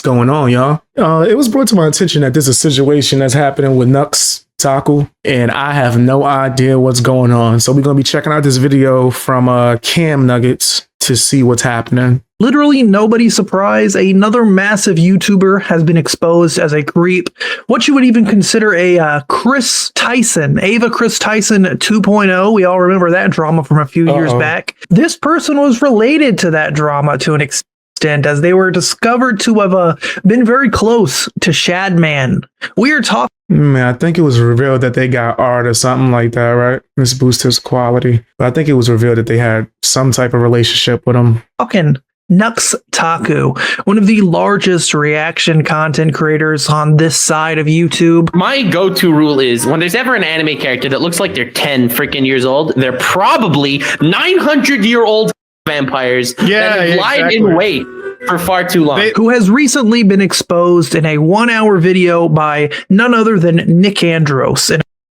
going on, y'all? It was brought to my attention that there's a situation that's happening with Nux Taku, and I have no idea what's going on. So we're going to be checking out this video from Cam Nuggets to see what's happening. Literally nobody's surprised. Another massive YouTuber has been exposed as a creep. What you would even consider a Chris Tyson, Ava Chris Tyson 2.0. We all remember that drama from a few years back. This person was related to that drama to an extent, as they were discovered to have been very close to Shadman. We are talking. Man, I think it was revealed that they got art or something like that, right? This boosts his quality. But I think it was revealed that they had some type of relationship with him. Talking Nux Taku, one of the largest reaction content creators on this side of YouTube. My go-to rule is when there's ever an anime character that looks like they're 10 freaking years old, they're probably 900-year-old vampires that have lied in wait for far too long. Who has recently been exposed in a 1-hour video by none other than Nick Andros.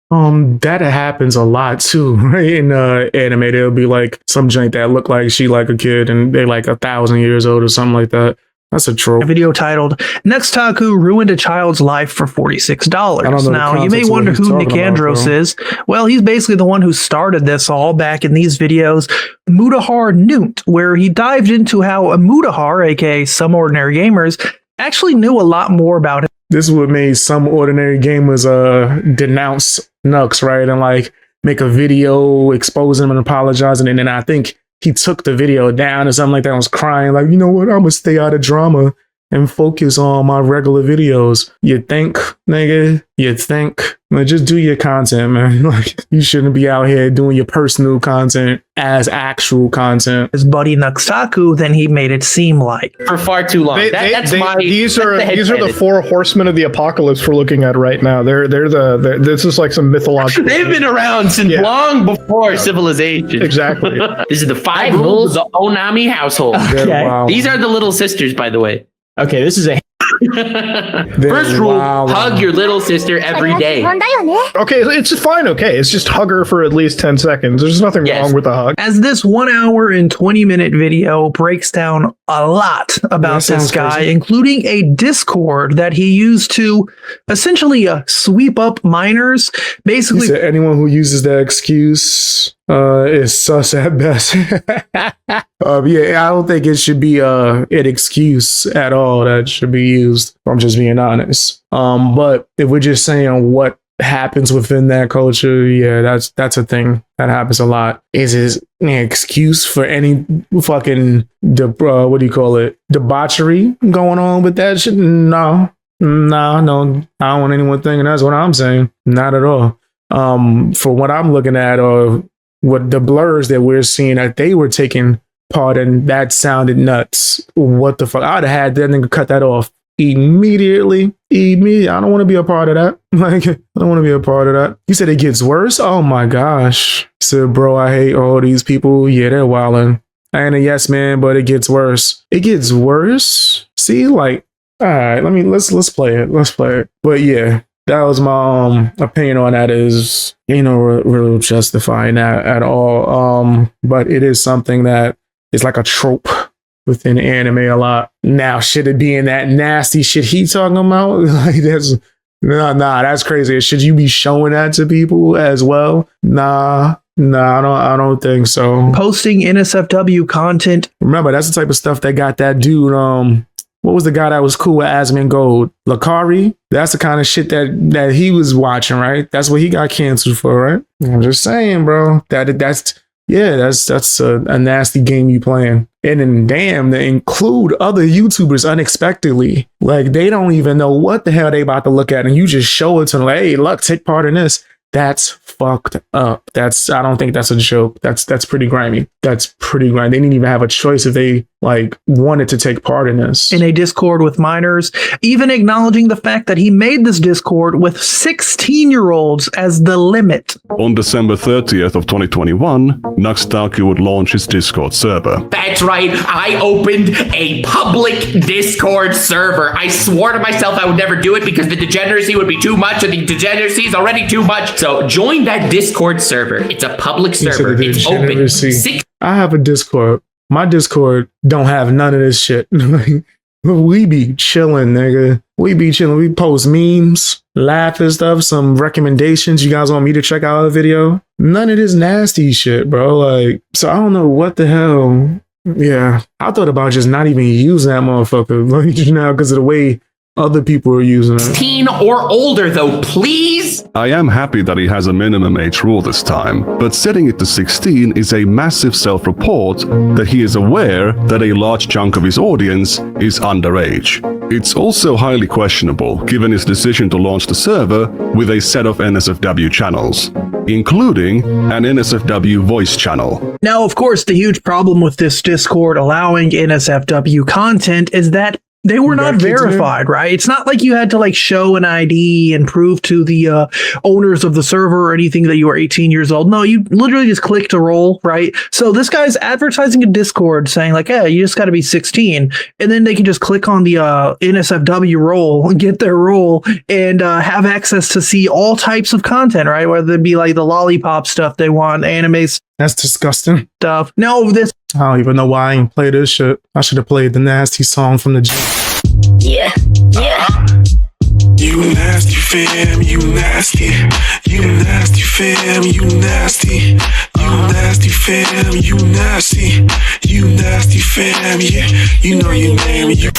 And that happens a lot too, right? In anime, there'll be like some joint that look like she like a kid and they like 1,000 years old or something like that. That's a trope. A video titled "Nux Taku ruined a child's life for $46." Now, you may wonder who Nick Andros is. Well, he's basically the one who started this all back in these videos, Mutahar Newt, where he dived into how a Mutahar, aka Some Ordinary Gamers, actually knew a lot more about him. This is what made Some Ordinary Gamers denounce Nux, right? And like make a video exposing him and apologizing. And then I think he took the video down or something like that and was crying like, you know what, I'm gonna stay out of drama and focus on my regular videos. You think, nigga? You think? Like, just do your content, man. Like, you shouldn't be out here doing your personal content as actual content. His buddy Nux Taku, then he made it seem like for far too long. These are the four horsemen of the apocalypse we're looking at right now. This is like some mythological. They've been around since long before civilization. Exactly. This is the 5 rules of the Onami household. Okay. Wow. These are the little sisters, by the way. Okay, this is a first rule, hug your little sister every day. Okay, it's fine. Okay, it's just hug her for at least 10 seconds. There's nothing wrong with a hug. As this 1-hour and 20-minute video breaks down a lot about this guy, including a Discord that he used to essentially sweep up minors. Basically, he said anyone who uses that excuse is sus at best. Yeah, I don't think it should be an excuse at all that should be used. I'm just being honest. But if we're just saying what happens within that culture, yeah, that's a thing that happens a lot. Is an excuse for any fucking what do you call it, debauchery going on with that shit? No, I don't want anyone thinking that's what I'm saying. Not at all. For what I'm looking at, or what the blurs that we're seeing that they were taking part in, that sounded nuts. What the fuck? I'd have had that nigga cut that off immediately. I don't want to be a part of that. Like, I don't want to be a part of that. You said it gets worse? Oh my gosh. He said, bro, I hate all these people. Yeah, they're wilding. I ain't a yes man, but it gets worse. It gets worse? See, like, all right, let's play it. Let's play it. But yeah, that was my opinion on that. Is, you know, real justifying that at all. But it is something that is like a trope within anime a lot. Now, should it be in that nasty shit he talking about? Like, that's crazy. Should you be showing that to people as well? Nah, I don't think so. Posting NSFW content. Remember, that's the type of stuff that got that dude, what was the guy that was cool with Asmongold? Lakari? That's the kind of shit that he was watching, right? That's what he got canceled for, right? I'm just saying, bro. That's a nasty game you playing. And then damn, they include other YouTubers unexpectedly. Like, they don't even know what the hell they about to look at, and you just show it to them like, hey, look, take part in this. That's fucked up. I don't think that's a joke. That's pretty grimy. That's pretty grimy. They didn't even have a choice if they like wanted to take part in this. In a Discord with minors, even acknowledging the fact that he made this Discord with 16-year-olds as the limit. On December 30th of 2021, Nux Taku would launch his Discord server. That's right. I opened a public Discord server. I swore to myself I would never do it because the degeneracy would be too much, and the degeneracy is already too much. So join that Discord server. It's a public server. It's open. I have a Discord. My Discord don't have none of this shit. We be chilling, nigga. We be chilling. We post memes, laugh and stuff, some recommendations. You guys want me to check out a video? None of this nasty shit, bro. Like, so I don't know what the hell. Yeah, I thought about just not even using that motherfucker like now because of the way other people are using it. 16 or older, though, please. I am happy that he has a minimum age rule this time, but setting it to 16 is a massive self-report that he is aware that a large chunk of his audience is underage. It's also highly questionable, given his decision to launch the server with a set of NSFW channels, including an NSFW voice channel. Now, of course, the huge problem with this Discord allowing NSFW content is that they were not verified, right? It's not like you had to like show an ID and prove to the owners of the server or anything that you were 18 years old. No, you literally just click to roll, right? So this guy's advertising a Discord saying like, hey, you just got to be 16. And then they can just click on the NSFW role and get their role and have access to see all types of content, right? Whether it be like the lollipop stuff they want, anime That's disgusting. stuff. Now this I don't even know why I ain't play this shit. I should have played the nasty song from the gym. Yeah. You nasty fam, you nasty. You nasty fam, you nasty. You nasty fam, you nasty. You nasty fam, yeah. You know your name.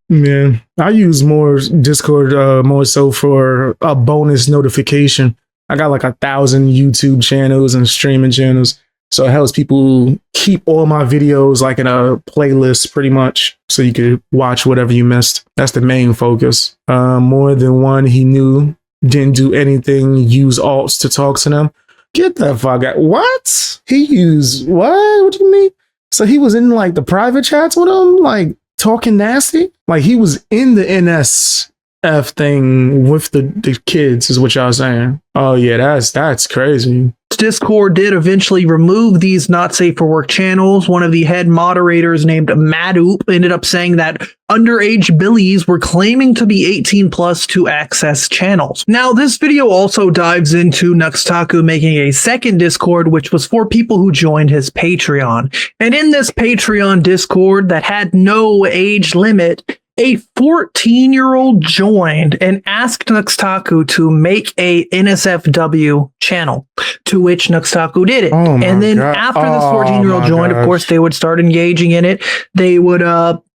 Man, I use more Discord more so for a bonus notification. I got like 1,000 YouTube channels and streaming channels. So it helps people keep all my videos like in a playlist pretty much. So you could watch whatever you missed. That's the main focus. More than one he knew didn't do anything, use alts to talk to them. Get the fuck out. What? He used what? What do you mean? So he was in like the private chats with them, like talking nasty? Like he was in the NSF thing with the kids is what y'all saying. Oh yeah, that's crazy. Discord did eventually remove these not safe for work channels. One of the head moderators named Madoop ended up saying that underage billies were claiming to be 18 plus to access channels. Now, this video also dives into Taku making a second Discord, which was for people who joined his Patreon. And in this Patreon Discord that had no age limit, a 14-year-old joined and asked Taku to make a NSFW channel, to which Taku did it. Oh and then God. after this 14-year-old joined, of course, they would start engaging in it. They would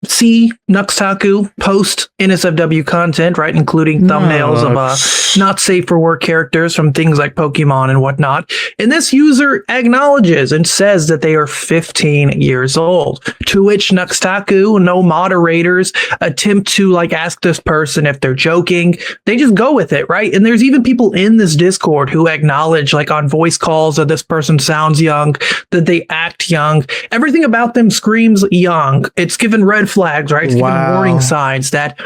see Taku post NSFW content, right, including thumbnails of not safe for work characters from things like Pokemon and whatnot. And this user acknowledges and says that they are 15 years old, to which Taku, no moderators, attempt to like ask this person if they're joking. They just go with it, right? And there's even people in this Discord who acknowledge like on voice calls that this person sounds young, that they act young. Everything about them screams young. It's given red flags, right? It's given warning signs that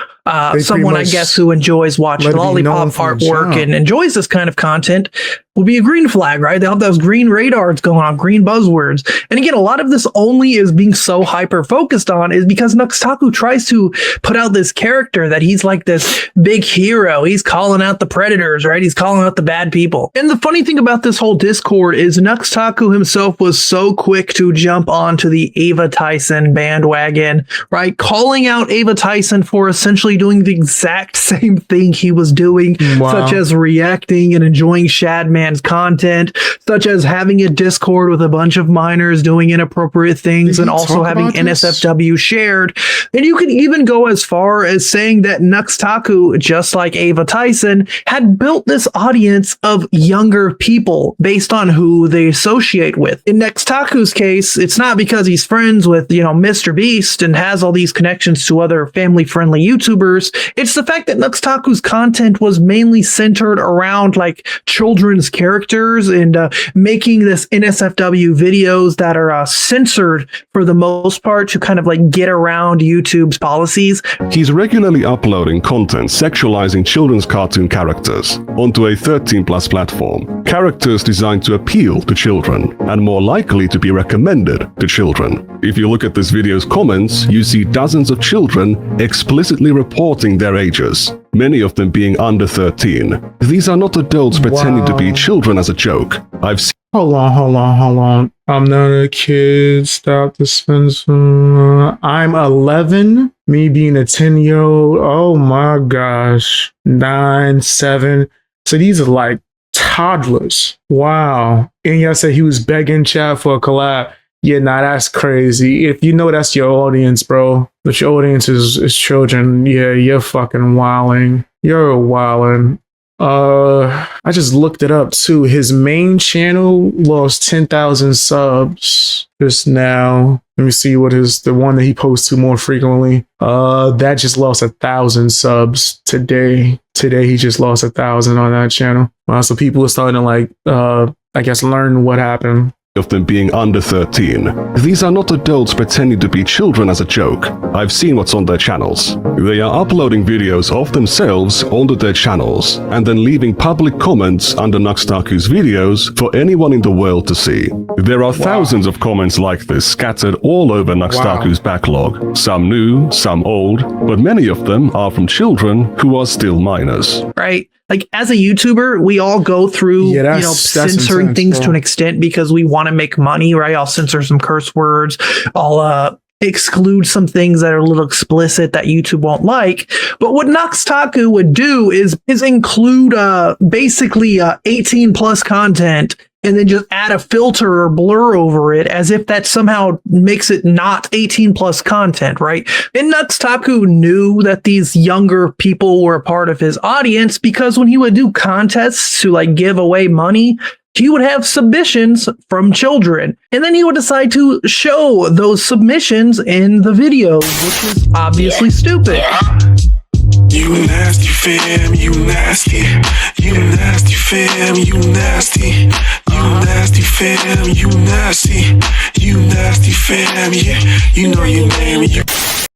someone, I guess, who enjoys watching lollipop artwork and enjoys this kind of content will be a green flag, right? They have those green radars going on, green buzzwords. And again, a lot of this only is being so hyper focused on is because Taku tries to put out this character that he's like this big hero. He's calling out the predators, right? He's calling out the bad people. And the funny thing about this whole Discord is Taku himself was so quick to jump onto the Ava Tyson bandwagon, right? Calling out Ava Tyson for essentially doing the exact same thing he was doing, such as reacting and enjoying Shadman's content, such as having a Discord with a bunch of minors doing inappropriate things and also having NSFW shared. And you can even go as far as saying that Taku, just like Ava Tyson, had built this audience of younger people based on who they associate with. In Taku's case, it's not because he's friends with, Mr. Beast and has all these connections to other family-friendly YouTubers. It's the fact that Taku's content was mainly centered around like children's characters and making this NSFW videos that are censored for the most part to kind of like get around YouTube's policies. He's regularly uploading content sexualizing children's cartoon characters onto a 13+ platform. Characters designed to appeal to children and more likely to be recommended to children. If you look at this video's comments, you see dozens of children explicitly reporting their ages, many of them being under 13. These are not adults pretending to be children as a joke. I've seen Hold on. I'm not a kid. Stop the Spencer. I'm 11. Me being a 10-year-old. Oh my gosh. 9, 7. So these are like toddlers. Wow. And y'all said he was begging chat for a collab. Yeah, nah, that's crazy. If you know that's your audience, bro, but your audience is children, yeah, you're fucking wilding. You're wilding. I just looked it up too. His main channel lost 10,000 subs just now. Let me see what is the one that he posts to more frequently. That just lost 1,000 subs today. Today he just lost 1,000 on that channel. Wow, so people are starting to like, I guess, learn what happened. Of them being under 13. These are not adults pretending to be children as a joke. I've seen what's on their channels. They are uploading videos of themselves onto their channels and then leaving public comments under Taku's videos for anyone in the world to see. There are thousands of comments like this scattered all over Taku's backlog. Some new, some old, but many of them are from children who are still minors. Right? Like, as a YouTuber, we all go through, censoring things to an extent because we want to make money, right? I'll censor some curse words. I'll exclude some things that are a little explicit that YouTube won't like. But what Taku would do is include basically 18 plus content and then just add a filter or blur over it as if that somehow makes it not 18 plus content, right? And Taku knew that these younger people were a part of his audience because when he would do contests to like give away money, he would have submissions from children. And then he would decide to show those submissions in the video, which is obviously stupid. You nasty fam, you nasty. You nasty fam, you nasty. You nasty fam, you nasty. You nasty fam, yeah. You know your name.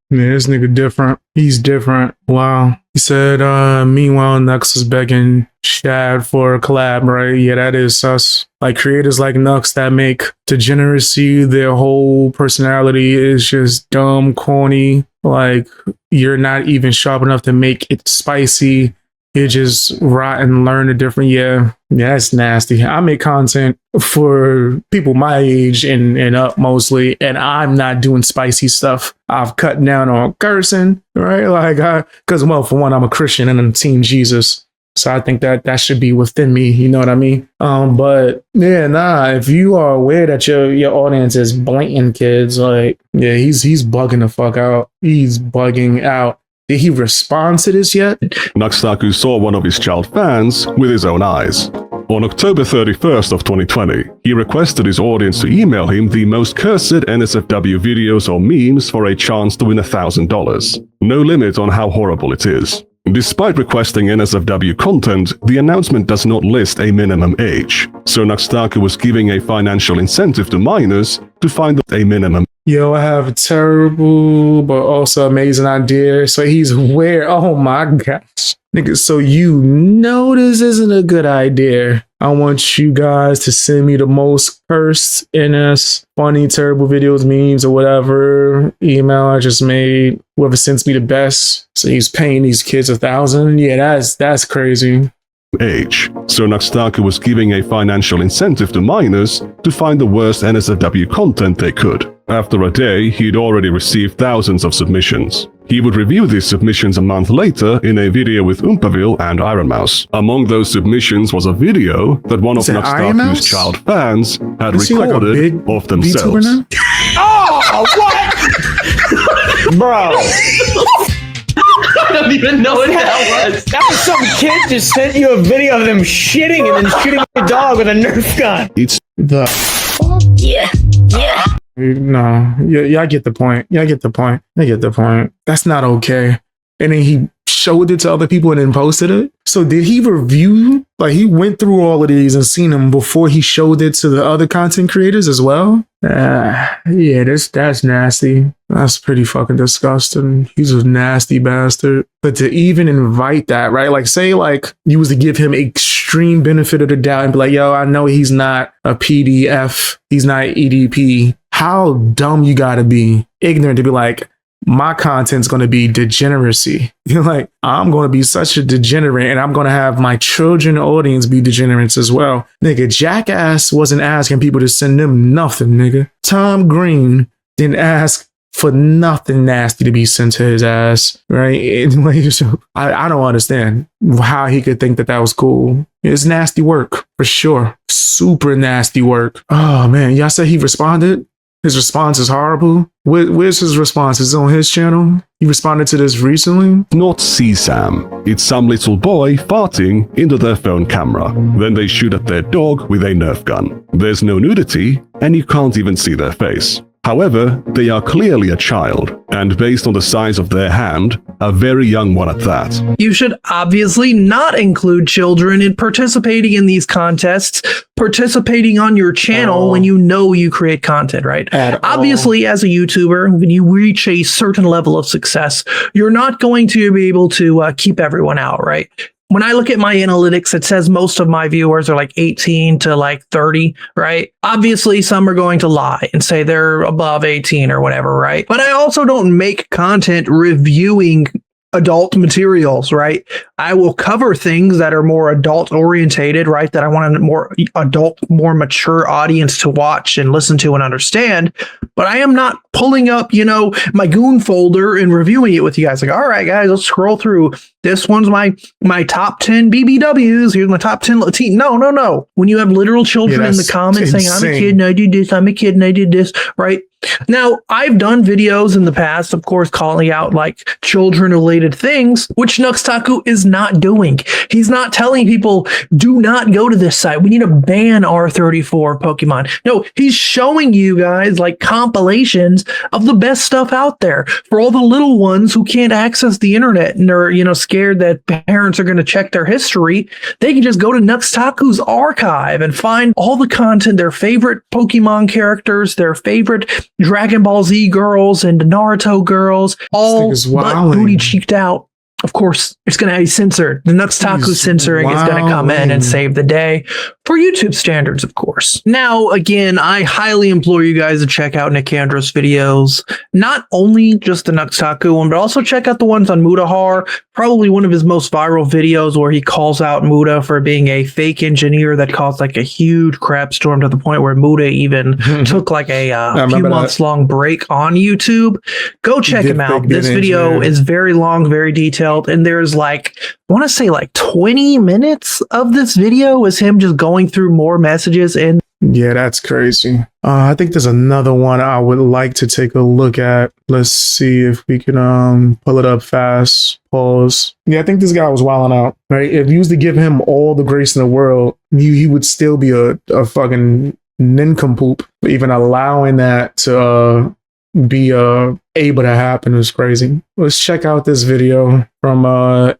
Man, this nigga different. He's different. Wow. He said, meanwhile, Nux is begging Shad for a collab, right? Yeah, that is sus. Like, creators like Nux that make degeneracy, their whole personality is just dumb, corny. Like, you're not even sharp enough to make it spicy. You just rot and learn a different, yeah, that's nasty. I make content for people my age and up mostly, and I'm not doing spicy stuff. I've cut down on cursing, right? Like, because, well, for one, I'm a Christian and I'm Team Jesus. So I think that should be within me, you know what I mean? But yeah, nah, if you are aware that your audience is blatant kids, like, yeah, he's bugging the fuck out. He's bugging out. Did he respond to this yet? Taku saw one of his child fans with his own eyes. On October 31st of 2020, he requested his audience to email him the most cursed NSFW videos or memes for a chance to win $1,000. No limit on how horrible it is. Despite requesting NSFW content, the announcement does not list a minimum age, so Taku was giving a financial incentive to minors to find a minimum. Yo, I have a terrible but also amazing idea. So he's aware. Oh my gosh. Nigga, so you know this isn't a good idea. I want you guys to send me the most cursed, NS, funny, terrible videos, memes, or whatever email I just made. Whoever sends me the best. So he's paying these kids $1,000. Yeah, that's crazy. Age. So Taku was giving a financial incentive to minors to find the worst NSFW content they could. After a day, he'd already received thousands of submissions. He would review these submissions a month later in a video with Oompaville and Iron Mouse. Among those submissions was a video that one of Taku's child fans had recorded like of themselves. Oh, what? Bro. I don't even know what that was. That was some kid just sent you a video of them shitting and then shooting your dog with a Nerf gun. It's the yeah. No, yeah, I get the point. I get the point. That's not okay. And then he showed it to other people and then posted it. So did he review? Like, he went through all of these and seen them before he showed it to the other content creators as well? Yeah, that's nasty. That's pretty fucking disgusting. He's a nasty bastard. But to even invite that, right? Like, say, like, you was to give him extreme benefit of the doubt and be like, yo, I know he's not a PDF. He's not EDP. How dumb you gotta be, ignorant to be like, my content's going to be degeneracy. You're like, I'm going to be such a degenerate and I'm going to have my children audience be degenerates as well. Nigga, Jackass wasn't asking people to send them nothing, nigga. Tom Green didn't ask for nothing nasty to be sent to his ass, right? I don't understand how he could think that that was cool. It's nasty work, for sure. Super nasty work. Oh, man, y'all said he responded? His response is horrible. Where's his response? Is it on his channel? He responded to this recently? Not CSAM. It's some little boy farting into their phone camera. Then they shoot at their dog with a Nerf gun. There's no nudity, and you can't even see their face. However, they are clearly a child, and based on the size of their hand, a very young one at that. You should obviously not include children in participating in these contests, participating on your channel when you know you create content, right? Obviously, as a YouTuber, when you reach a certain level of success, you're not going to be able to keep everyone out, right? When I look at my analytics, it says most of my viewers are like 18 to like 30, right? Obviously, some are going to lie and say they're above 18 or whatever, right? But I also don't make content reviewing adult materials, right? I will cover things that are more adult orientated, right? That I want a more adult, more mature audience to watch and listen to and understand. But I am not pulling up, you know, my goon folder and reviewing it with you guys. Like, all right, guys, let's scroll through. This one's my top 10 BBWs. Here's my top 10 Latin. No. When you have literal children in the comments saying, I'm a kid and I did this, I'm a kid and I did this, right? Now, I've done videos in the past, of course, calling out like children-related things, which Taku is not doing. He's not telling people, do not go to this site. We need to ban R34 Pokemon. No, he's showing you guys like compilations of the best stuff out there for all the little ones who can't access the internet and are, you know, scared that parents are going to check their history. They can just go to Taku's archive and find all the content, their favorite Pokemon characters, their favorite Dragon Ball Z girls and Naruto girls, all but booty cheeked out. Of course, it's going to be censored. The Taku censoring is going to come in and save the day for YouTube standards, of course. Now, again, I highly implore you guys to check out Nicandro's videos. Not only just the Taku one, but also check out the ones on Mudahar. Probably one of his most viral videos where he calls out Muda for being a fake engineer that caused like a huge crap storm to the point where Muda even took like a few months long break on YouTube. Go check him out. This video is very long, very detailed. And there's like, I want to say like 20 minutes of this video is him just going through more messages. And yeah, that's crazy. I think there's another one I would like to take a look at. Let's see if we can pull it up fast. Pause. Yeah, I think this guy was wilding out, right? If you used to give him all the grace in the world, he would still be a fucking nincompoop. Even allowing that to be able to happen is crazy. Let's check out this video from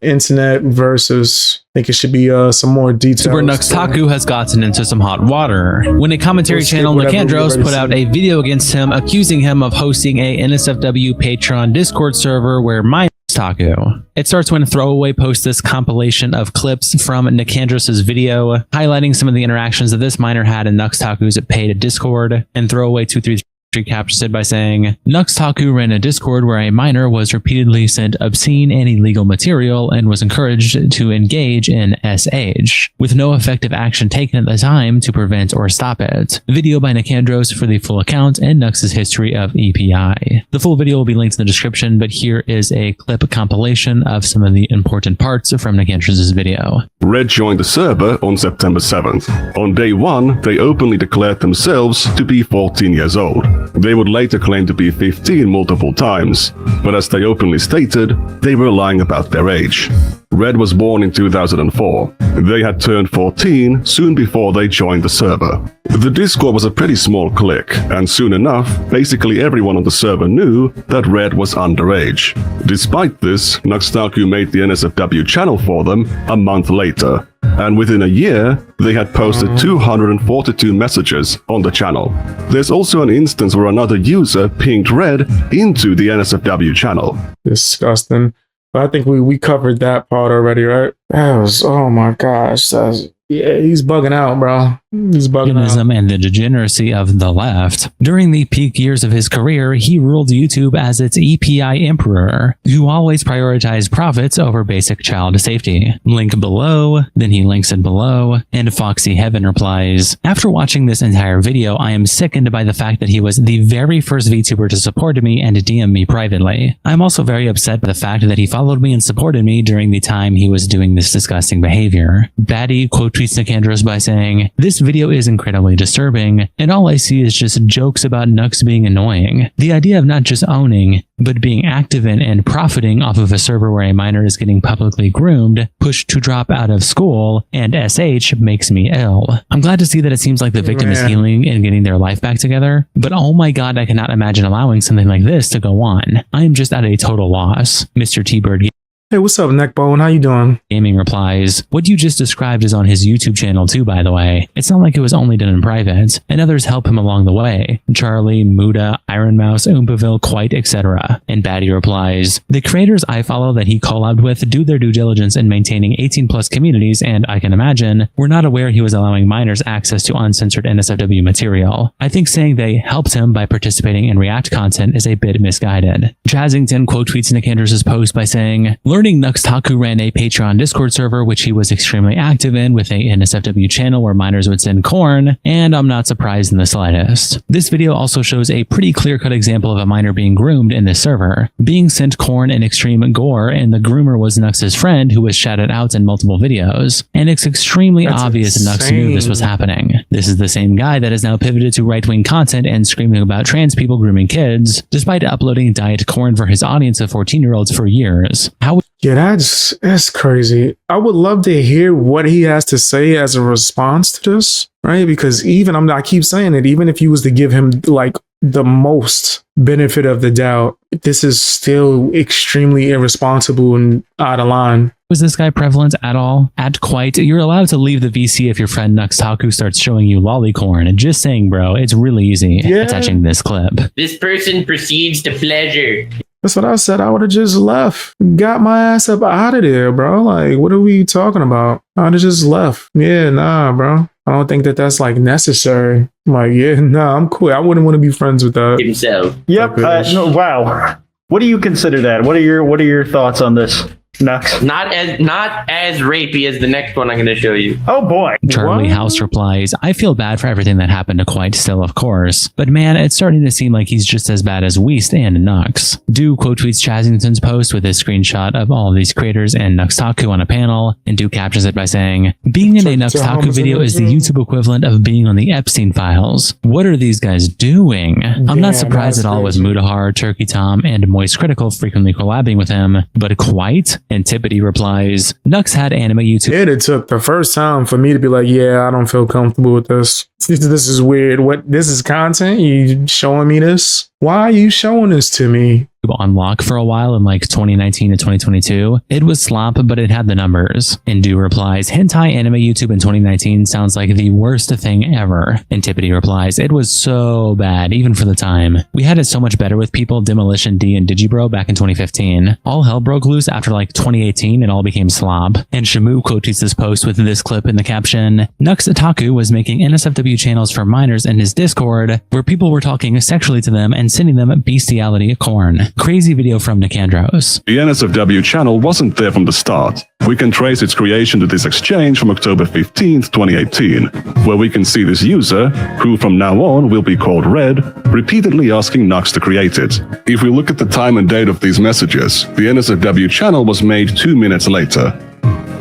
Internet versus, I think it should be some more details. Where Taku has gotten into some hot water when a commentary channel, Nicandros, put out a video against him, accusing him of hosting a NSFW Patreon Discord server where minors Taku. It starts when Throwaway posts this compilation of clips from Nicandros' video, highlighting some of the interactions that this minor had in Taku's paid Discord, and Throwaway 233 captures it by saying, Taku ran a Discord where a minor was repeatedly sent obscene and illegal material and was encouraged to engage in SH, with no effective action taken at the time to prevent or stop it. Video by Nicandros for the full account and Nux's history of EPI. The full video will be linked in the description, but here is a clip compilation of some of the important parts from Nicandros' video. Red joined the server on September 7th. On day 1, they openly declared themselves to be 14 years old. They would later claim to be 15 multiple times, but as they openly stated, they were lying about their age. Red was born in 2004. They had turned 14 soon before they joined the server. The Discord was a pretty small clique, and soon enough, basically everyone on the server knew that Red was underage. Despite this, Taku made the NSFW channel for them a month later, and within a year, they had posted 242 messages on the channel. There's also an instance where another user pinged Red into the NSFW channel. Disgusting. But I think we covered that part already, right? That was, oh my gosh. Yeah, he's bugging out, bro. He's bugging out. And the degeneracy of the left. During the peak years of his career, he ruled YouTube as its EPI emperor, who always prioritized profits over basic child safety. Link below, then he links it below, and Foxy Heaven replies, after watching this entire video, I am sickened by the fact that he was the very first VTuber to support me and DM me privately. I'm also very upset by the fact that he followed me and supported me during the time he was doing this disgusting behavior. Batty quote tweets Nicandros by saying, this video is incredibly disturbing, and all I see is just jokes about Nux being annoying. The idea of not just owning, but being active in and profiting off of a server where a minor is getting publicly groomed, pushed to drop out of school, and SH makes me ill. I'm glad to see that it seems like the victim is healing and getting their life back together, but oh my god, I cannot imagine allowing something like this to go on. I am just at a total loss. Mr. T-Bird Hey, what's up, Neckbone? How you doing? Gaming replies, what you just described is on his YouTube channel too, by the way. It's not like it was only done in private, and others help him along the way. Charlie, Muda, Iron Mouse, Oompaville, Quite, etc. And Batty replies, the creators I follow that he collabed with do their due diligence in maintaining 18+ communities, and I can imagine were not aware he was allowing minors access to uncensored NSFW material. I think saying they helped him by participating in React content is a bit misguided. Chazington quote tweets Nicandros' post by saying, learning Taku ran a Patreon Discord server, which he was extremely active in, with a NSFW channel where minors would send corn, and I'm not surprised in the slightest. This video also shows a pretty clear-cut example of a minor being groomed in this server, being sent corn and extreme gore, and the groomer was Nux's friend who was shouted out in multiple videos, and it's extremely obvious Nux knew this was happening. This is the same guy that has now pivoted to right-wing content and screaming about trans people grooming kids, despite uploading diet corn for his audience of 14-year-olds for years. Yeah, that's crazy. I would love to hear what he has to say as a response to this, right? Because I keep saying it, even if you was to give him like the most benefit of the doubt, this is still extremely irresponsible and out of line. Was this guy prevalent at all? At Quite, you're allowed to leave the VC if your friend Taku starts showing you lollycorn. And just saying, bro, it's really easy attaching this clip. This person proceeds to pleasure. That's what I said. I would have just left. Got my ass up out of there, bro. Like, what are we talking about? I would have just left. Yeah, nah, bro. I don't think that that's like necessary. Like, yeah, nah, I'm cool. I wouldn't want to be friends with that. Himself. Yep. No, wow. What do you consider that? What are your thoughts on this? Nux. Not as rapey as the next one I'm going to show you. Oh boy. Charlie House replies, I feel bad for everything that happened to Quite still, of course. But man, it's starting to seem like he's just as bad as Weast and Nux. Do quote tweets Chazington's post with a screenshot of all of these creators and Taku on a panel, and Do captures it by saying, being in a Taku video is the YouTube equivalent of being on the Epstein files. What are these guys doing? I'm not surprised at all with Mudahar, Turkey Tom, and Moist Critical frequently collabing with him, but Quite? Antipity replies, Nux had anime YouTube. It took the first time for me to be like, yeah, I don't feel comfortable with this. This is weird. What? This is content? You showing me this? Why are you showing this to me? On lock for a while in like 2019 to 2022. It was slop, but it had the numbers. Indu replies, hentai anime YouTube in 2019 sounds like the worst thing ever. Antipity replies, it was so bad, even for the time. We had it so much better with people Demolition D and Digibro back in 2015. All hell broke loose after like 2018 and all became slob. And Shamu quote tweets this post with this clip in the caption, Nux Taku was making NSFW channels for minors in his Discord where people were talking sexually to them and sending them bestiality corn. Crazy video from Nicandros. The NSFW channel wasn't there from the start. We can trace its creation to this exchange from October 15th, 2018, where we can see this user, who from now on will be called Red, repeatedly asking Nux to create it. If we look at the time and date of these messages, the NSFW channel was made 2 minutes later.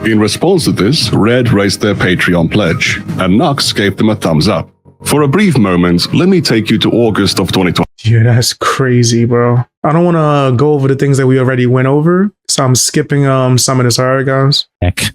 In response to this, Red raised their Patreon pledge, and Nux gave them a thumbs up. For a brief moment, let me take you to August of 2020. Yeah, that's crazy, bro. I don't want to go over the things that we already went over, so I'm skipping some of this. All right, guys.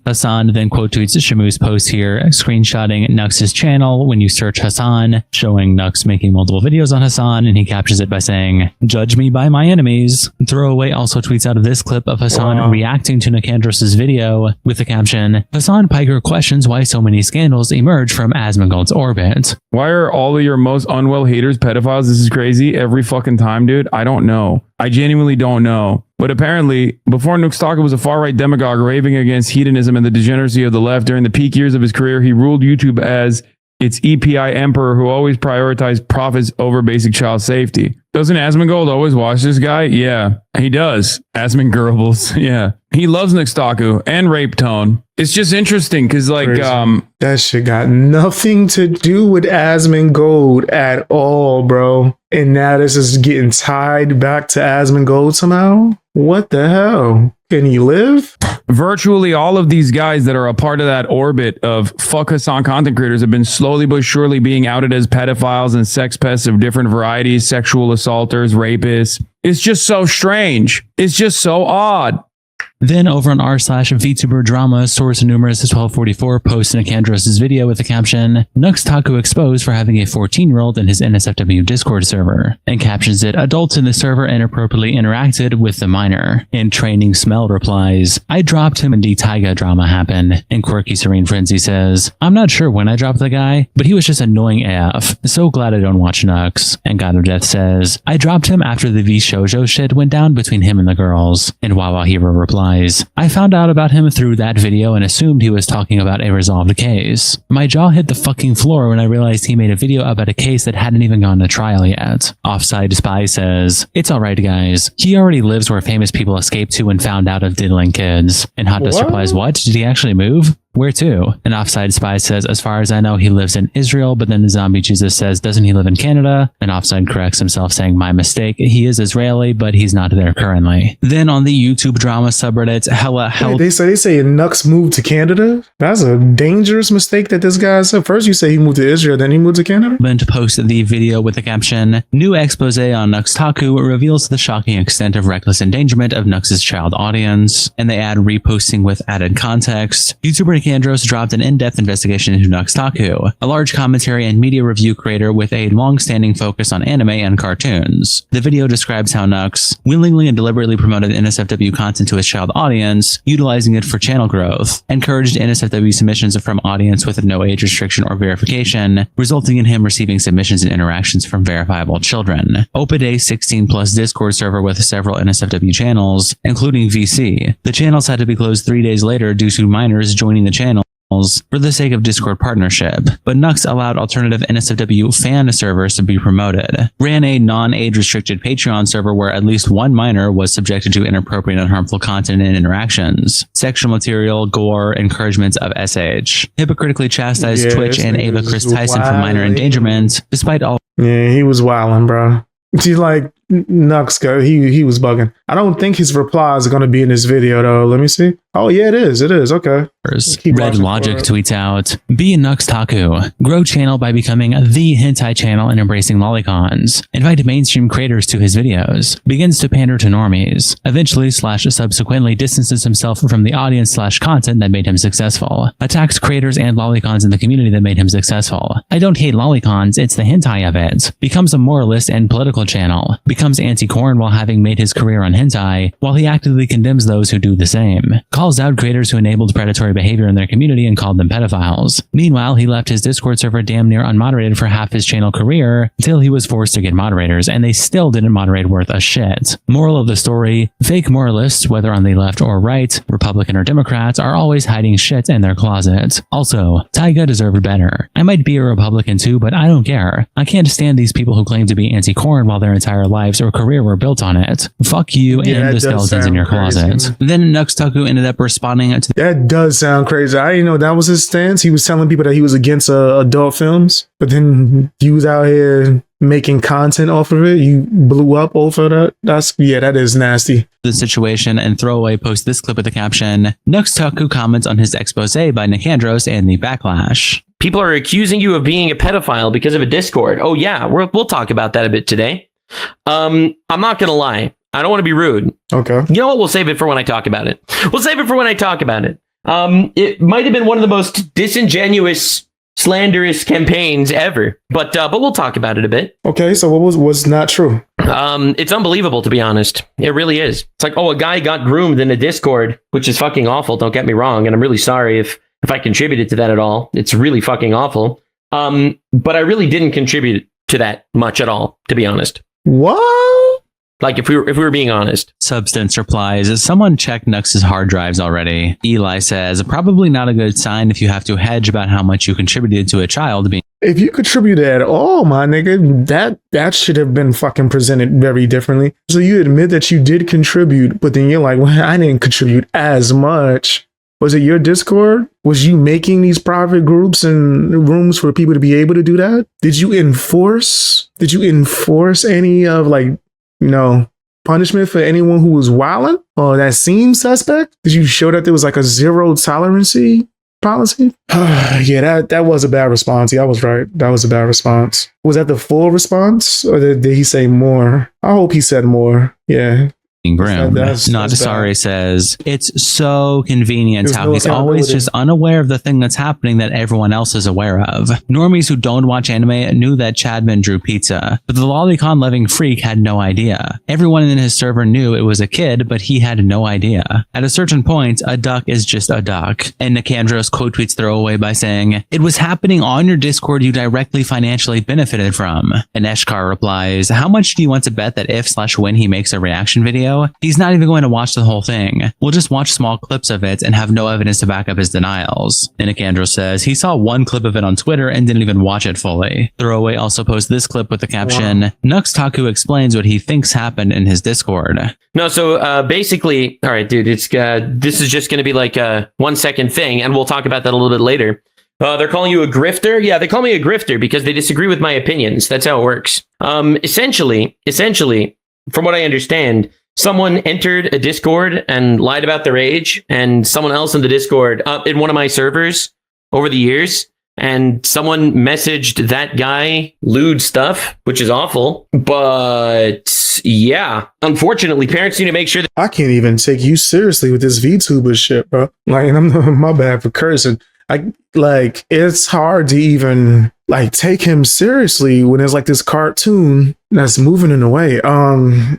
Hassan then quote tweets Shamu's post here, screenshotting Nux's channel when you search Hassan, showing Nux making multiple videos on Hassan, and he captures it by saying, judge me by my enemies. Throwaway also tweets out of this clip of Hassan reacting to Nicandros' video with the caption, Hassan Piker questions why so many scandals emerge from Asmongold's orbit. Why are all of your most unwell haters pedophiles? This is crazy every fucking time, dude. I don't know. I genuinely don't know. But apparently, before Nuxtaka was a far-right demagogue raving against hedonism and the degeneracy of the left during the peak years of his career, he ruled YouTube as It's EPI Emperor who always prioritized profits over basic child safety. Doesn't Asmongold always watch this guy? Yeah, he does. Asmongorables. Yeah. He loves Nixtaku and Rape Tone. It's just interesting because like that shit got nothing to do with Asmongold at all, bro. And now this is getting tied back to Asmongold somehow? What the hell? Can he live? Virtually all of these guys that are a part of that orbit of fuck Hassan content creators have been slowly but surely being outed as pedophiles and sex pests of different varieties, sexual assaulters, rapists. It's just so strange. It's just so odd. Then over on r/VTuber Drama, source numerous 1244 posts Nicandros' video with the caption, Nux Taku exposed for having a 14-year-old in his NSFW Discord server, and captions it, adults in the server inappropriately interacted with the minor. And Training Smell replies, I dropped him and the Taiga drama happened. And Quirky Serene Frenzy says, I'm not sure when I dropped the guy, but he was just annoying AF. So glad I don't watch Nux. And God of Death says, I dropped him after the V Shoujo shit went down between him and the girls. And Wawa Hero replies, I found out about him through that video and assumed he was talking about a resolved case. My jaw hit the fucking floor when I realized he made a video about a case that hadn't even gone to trial yet. Offside Spy says, it's alright guys, he already lives where famous people escaped to and found out of diddling kids. And Hot Dust replies, what? Did he actually move? Where to? And Offside Spy says, as far as I know, he lives in Israel, but then the Zombie Jesus says, doesn't he live in Canada? And Offside corrects himself saying, my mistake. He is Israeli, but he's not there currently. Then on the YouTube drama subreddit, they say Nux moved to Canada? That's a dangerous mistake that this guy said. First you say he moved to Israel, then he moved to Canada? Then to post the video with the caption, new expose on Nux Taku reveals the shocking extent of reckless endangerment of Nux's child audience. And they add reposting with added context. YouTuber Nicandros dropped an in-depth investigation into Nux Taku, a large commentary and media review creator with a long-standing focus on anime and cartoons. The video describes how Nux willingly and deliberately promoted NSFW content to his child audience, utilizing it for channel growth, encouraged NSFW submissions from audience with no age restriction or verification, resulting in him receiving submissions and interactions from verifiable children. Opened a 16+ Discord server with several NSFW channels, including VC. The channels had to be closed 3 days later due to minors joining the channels for the sake of Discord partnership, but Nux allowed alternative NSFW fan servers to be promoted, ran a non-age restricted Patreon server where at least one minor was subjected to inappropriate and harmful content and interactions, sexual material, gore, encouragements of SH, hypocritically chastised Twitch and Ava Chris Tyson for minor endangerment, despite all. Yeah, he was wilding, bro. He's like, Nux, he was bugging. I don't think his replies are going to be in this video, though. Let me see. Oh, yeah, it is. It is. Okay. Red Logic tweets out, be a Nux Taku. Grow channel by becoming the hentai channel and embracing lolicons. Invite mainstream creators to his videos. Begins to pander to normies. Eventually / subsequently distances himself from the audience / content that made him successful. Attacks creators and lolicons in the community that made him successful. I don't hate lolicons, it's the hentai of it. Becomes a moralist and political channel. Becomes anti-corn while having made his career on hentai, while he actively condemns those who do the same. Calls out creators who enabled predatory behavior in their community and called them pedophiles. Meanwhile, he left his Discord server damn near unmoderated for half his channel career until he was forced to get moderators, and they still didn't moderate worth a shit. Moral of the story, fake moralists, whether on the left or right, Republican or Democrats, are always hiding shit in their closet. Also, Taiga deserved better. I might be a Republican too, but I don't care. I can't stand these people who claim to be anti-corn while their entire lives or career were built on it. Fuck you and the skeletons in your closet. Then Nux Taku ended up responding to that does sound crazy. I didn't know that was his stance. He was telling people that he was against adult films, but then you was out here making content off of it. You blew up over that. That is nasty. The situation and throwaway post this clip with the caption, Nux Taku comments on his expose by Nicandros and the backlash. People are accusing you of being a pedophile because of a Discord. Oh yeah, we'll talk about that a bit today. I'm not gonna lie. I don't want to be rude. Okay. You know what? We'll save it for when I talk about it. It might have been one of the most disingenuous, slanderous campaigns ever, but we'll talk about it a bit. Okay. So what was not true? It's unbelievable, to be honest. It really is. It's like, oh, a guy got groomed in a Discord, which is fucking awful. Don't get me wrong. And I'm really sorry if I contributed to that at all. It's really fucking awful. But I really didn't contribute to that much at all, to be honest. What? Like if we were being honest. Substance replies, someone checked Nux's hard drives already. Eli says, probably not a good sign if you have to hedge about how much you contributed to a child being. If you contribute at all, my nigga, that should have been fucking presented very differently. So you admit that you did contribute, but then you're like, well, I didn't contribute as much. Was it your Discord? Was you making these private groups and rooms for people to be able to do that? Did you enforce any of punishment for anyone who was wilding or that seemed suspect? Did you show that there was like a zero tolerance policy? Yeah, that was a bad response. Yeah, I was right. That was a bad response. Was that the full response or did he say more? I hope he said more. Yeah. Grim. Natasari says, it's so convenient how he's always just unaware of the thing that's happening that everyone else is aware of. Normies who don't watch anime knew that Chadman drew pizza, but the lolicon loving freak had no idea. Everyone in his server knew it was a kid, but he had no idea. At a certain point, a duck is just a duck. And Nicandros quote tweets throwaway by saying, it was happening on your Discord you directly financially benefited from. And Eshkar replies, how much do you want to bet that if/when he makes a reaction video, he's not even going to watch the whole thing? We'll just watch small clips of it and have no evidence to back up his denials. And Nicandros says he saw one clip of it on Twitter and didn't even watch it fully. Throwaway also posted this clip with the caption, Nux Taku explains what he thinks happened in his Discord. No, so basically, all right, dude, it's this is just going to be like a 1 second thing, and we'll talk about that a little bit later. They're calling you a grifter? Yeah, they call me a grifter because they disagree with my opinions. That's how it works. Essentially, from what I understand, someone entered a Discord and lied about their age, and someone else in the Discord in one of my servers over the years, and someone messaged that guy lewd stuff, which is awful. But yeah, unfortunately, parents need to make sure that I can't even take you seriously with this VTuber shit, bro. Like, I'm my bad for cursing. It's hard to even take him seriously when there's like this cartoon that's moving in a way.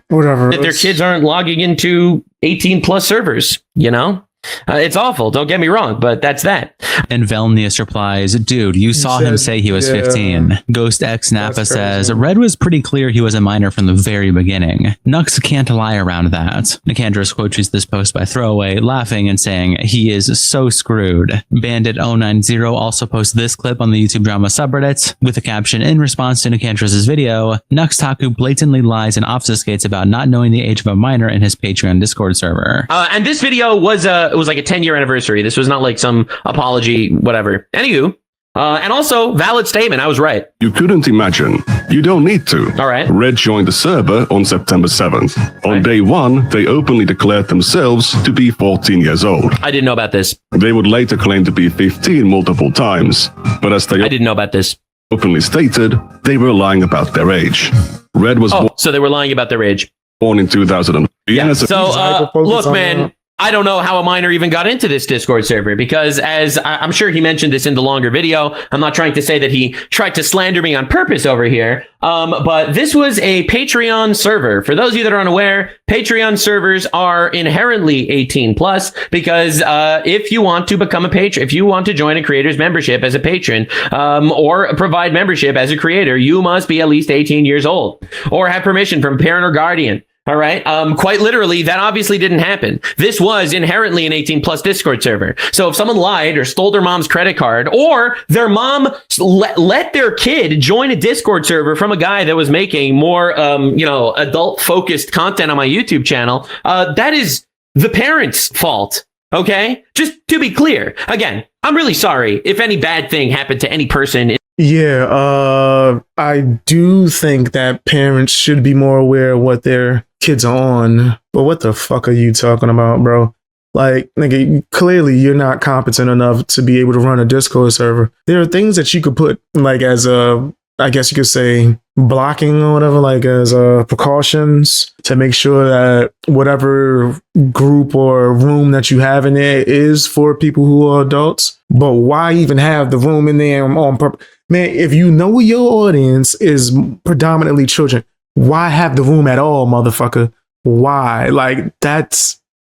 Whatever. That their kids aren't logging into 18 plus servers, you know? It's awful. Don't get me wrong, but that's that. And Velnius replies, dude, you saw him say he was 15. Ghost X Napa says, Red was pretty clear he was a minor from the very beginning. Nux can't lie around that. Nicandros quote tweets this post by throwaway, laughing and saying, he is so screwed. Bandit090 also posts this clip on the YouTube drama subreddit with the caption, in response to Nicandros' video, Nux Taku blatantly lies and obfuscates about not knowing the age of a minor in his Patreon Discord server. And this video was like a 10-year anniversary. This was not like some apology, whatever. Anywho, and also valid statement. I was right. You couldn't imagine. You don't need to. All right. Red joined the server on September 7th. On day one, they openly declared themselves to be 14 years old. I didn't know about this. They would later claim to be 15 multiple times, but as they I didn't know about this. Openly stated, they were lying about their age. Red was so they were lying about their age. Born in 2000. Yeah. So look, man. I don't know how a minor even got into this Discord server because, as I'm sure he mentioned this in the longer video, I'm not trying to say that he tried to slander me on purpose over here, but this was a Patreon server. For those of you that are unaware, Patreon servers are inherently 18 plus because if you want to become a patron, if you want to join a creator's membership as a patron or provide membership as a creator, you must be at least 18 years old or have permission from parent or guardian. All right. Quite literally, that obviously didn't happen. This was inherently an 18 plus Discord server. So if someone lied or stole their mom's credit card or their mom let their kid join a Discord server from a guy that was making more, adult focused content on my YouTube channel, that is the parents' fault. OK, just to be clear, again, I'm really sorry if any bad thing happened to any person. Yeah, I do think that parents should be more aware of what their kids are on. But what the fuck are you talking about, bro? Like, nigga, clearly you're not competent enough to be able to run a Discord server. There are things that you could put, like, as a, I guess you could say, blocking or whatever, like as precautions to make sure that whatever group or room that you have in there is for people who are adults. But why even have the room in there on purpose? Man, if you know your audience is predominantly children, why have the room at all, motherfucker? Why? Like,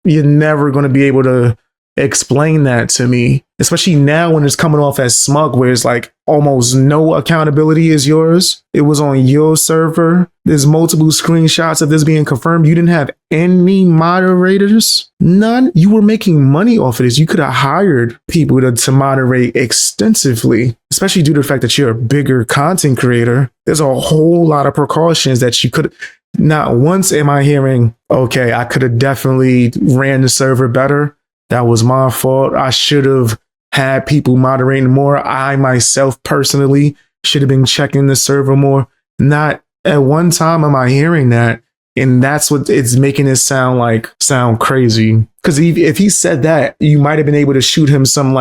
you're never going to be able to explain that to me, especially now when it's coming off as smug, where it's like almost no accountability is yours. It was on your server. There's multiple screenshots of this being confirmed. You didn't have any moderators, none. You were making money off of this. You could have hired people to moderate extensively, especially due to the fact that you're a bigger content creator. There's a whole lot of precautions that you could. Not once am I hearing, okay, I could have definitely ran the server better. That was my fault. I should have had people moderating more. I myself personally should have been checking the server more. Not at one time am I hearing that. And that's what it's making it sound crazy. Because if he said that, you might have been able to shoot him some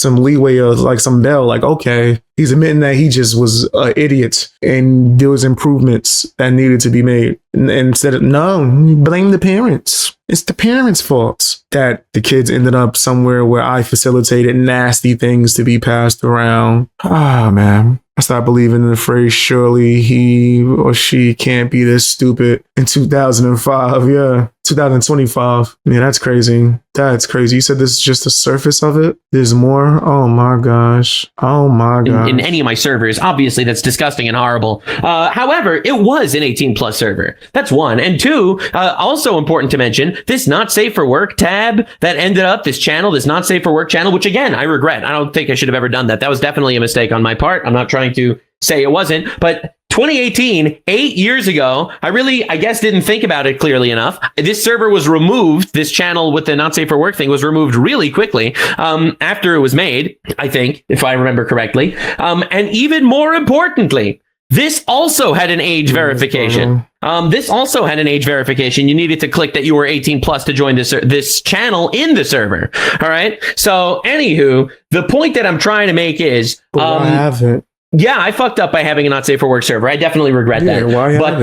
leeway of like some bell, like, okay, he's admitting that he just was an idiot and there was improvements that needed to be made. And instead of, no, blame the parents. It's the parents' fault that the kids ended up somewhere where I facilitated nasty things to be passed around. Ah, man. I stopped believing in the phrase, surely he or she can't be this stupid in 2005. Yeah. 2025. Yeah, that's crazy. That's crazy. You said this is just the surface of it? There's more? Oh my gosh. Oh my gosh. In any of my servers, obviously that's disgusting and horrible. However, it was an 18 plus server. That's one. And two, also important to mention, this not safe for work tab that ended up this channel, this not safe for work channel, which again, I regret. I don't think I should have ever done that. That was definitely a mistake on my part. I'm not trying to say it wasn't, but 2018, 8 years ago, I guess didn't think about it clearly enough. This server was removed. This channel with the not safe for work thing was removed really quickly after it was made, I think, if I remember correctly. And even more importantly, this also had an age verification. This also had an age verification. You needed to click that you were 18 plus to join this channel in the server. All right. So anywho, the point that I'm trying to make is, I haven't. Yeah, I fucked up by having a not safe for work server. I definitely regret that.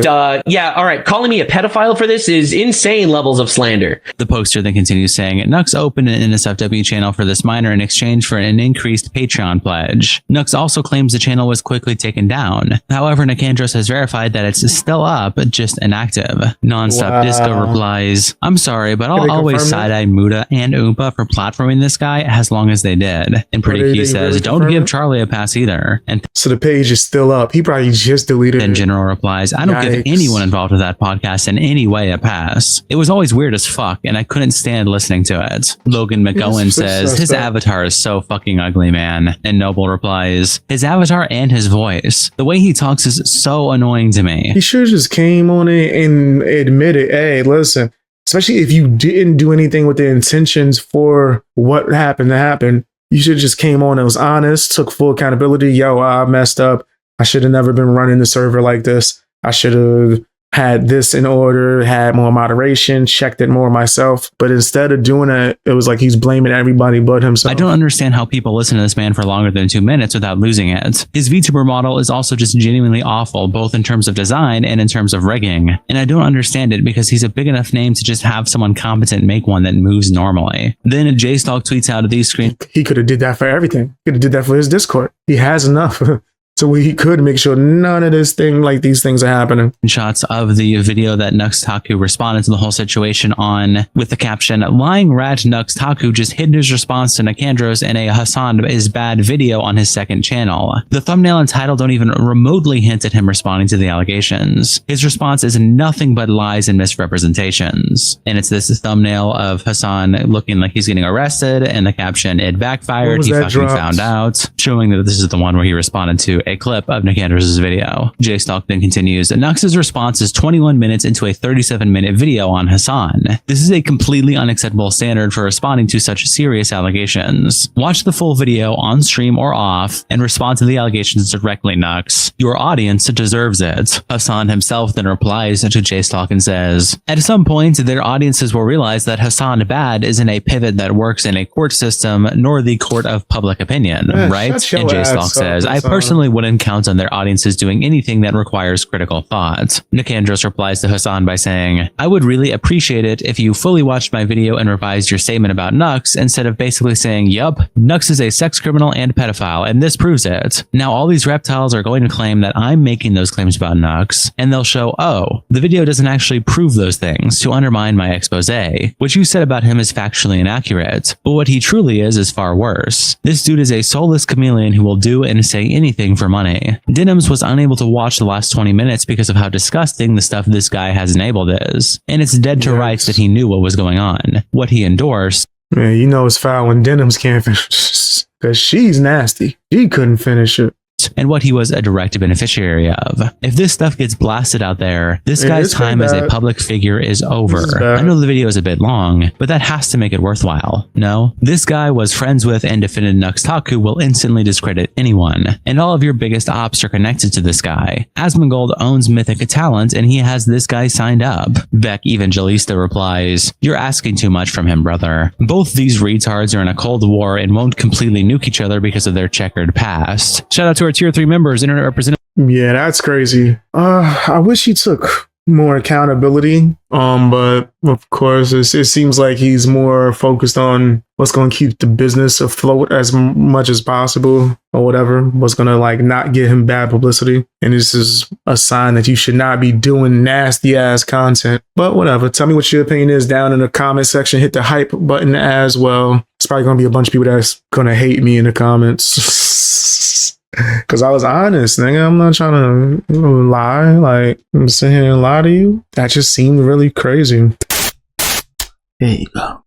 But yeah, all right. Calling me a pedophile for this is insane levels of slander. The poster then continues saying, Nux opened an NSFW channel for this minor in exchange for an increased Patreon pledge. Nux also claims the channel was quickly taken down. However, Nicandros has verified that it's still up, just inactive. Nonstop Disco replies, I'm sorry, but I'll always side-eye Muda and Oompa for platforming this guy as long as they did. And Pretty Key says, don't give Charlie a pass either. And so the page is still up. He probably just deleted it. And General replies, I don't give anyone involved with that podcast in any way a pass. It was always weird as fuck, and I couldn't stand listening to it. Logan McGowan says, his avatar is so fucking ugly, man. And Noble replies, his avatar and his voice. The way he talks is so annoying to me. He should have just came on it and admitted, hey, listen, especially if you didn't do anything with the intentions for what happened to happen. You should have just came on and was honest, took full accountability. Yo, I messed up. I should have never been running the server like this. I should have had this in order, had more moderation, checked it more myself. But instead of doing it, it was like he's blaming everybody but himself. I don't understand how people listen to this man for longer than 2 minutes without losing it. His VTuber model is also just genuinely awful, both in terms of design and in terms of rigging. And I don't understand it because he's a big enough name to just have someone competent make one that moves normally. Then JStalk tweets out of these screens. He could have did that for everything. He could have did that for his Discord. He has enough. So he could make sure none of these things are happening. Shots of the video that Nux Taku responded to the whole situation on with the caption, lying rat Nux Taku just hid his response to Nicandros in a Hassan is bad video on his second channel. The thumbnail and title don't even remotely hint at him responding to the allegations. His response is nothing but lies and misrepresentations. And it's this thumbnail of Hassan looking like he's getting arrested and the caption, it backfired, he fucking found out, showing that this is the one where he responded to a clip of Nicandros' video. JStalk then continues, Nux's response is 21 minutes into a 37-minute video on Hassan. This is a completely unacceptable standard for responding to such serious allegations. Watch the full video on stream or off and respond to the allegations directly, Nux. Your audience deserves it. Hassan himself then replies to JStalk and says, at some point, their audiences will realize that Hassan Bad isn't a pivot that works in a court system nor the court of public opinion, right? And JStalk says, I personally wouldn't count on their audiences doing anything that requires critical thought. Nicandros replies to Hassan by saying, I would really appreciate it if you fully watched my video and revised your statement about Nux instead of basically saying, yup, Nux is a sex criminal and pedophile, and this proves it. Now all these reptiles are going to claim that I'm making those claims about Nux, and they'll show, oh, the video doesn't actually prove those things to undermine my expose. What you said about him is factually inaccurate, but what he truly is far worse. This dude is a soulless chameleon who will do and say anything for money. Denims was unable to watch the last 20 minutes because of how disgusting the stuff this guy has enabled is, and it's dead to rights that he knew what was going on. What he endorsed. Man, you know it's foul when Denims can't finish, because she's nasty. She couldn't finish it. And what he was a direct beneficiary of. If this stuff gets blasted out there, this guy's time as a public figure is over. I know the video is a bit long, but that has to make it worthwhile. No? This guy was friends with and defended Nux Taku will instantly discredit anyone, and all of your biggest ops are connected to this guy. Asmongold owns Mythic Talent, and he has this guy signed up. Beck Evangelista replies, you're asking too much from him, brother. Both these retards are in a cold war and won't completely nuke each other because of their checkered past. Shout out to our tier 3 members, internet representative. Yeah, that's crazy. I wish he took more accountability. But of course, it seems like he's more focused on what's going to keep the business afloat as much as possible, or whatever. What's going to like not get him bad publicity. And this is a sign that you should not be doing nasty ass content. But whatever. Tell me what your opinion is down in the comment section. Hit the hype button as well. It's probably going to be a bunch of people that's going to hate me in the comments. Because I was honest, nigga. I'm not trying to lie. Like, I'm sitting here and lie to you. That just seemed really crazy. There you go.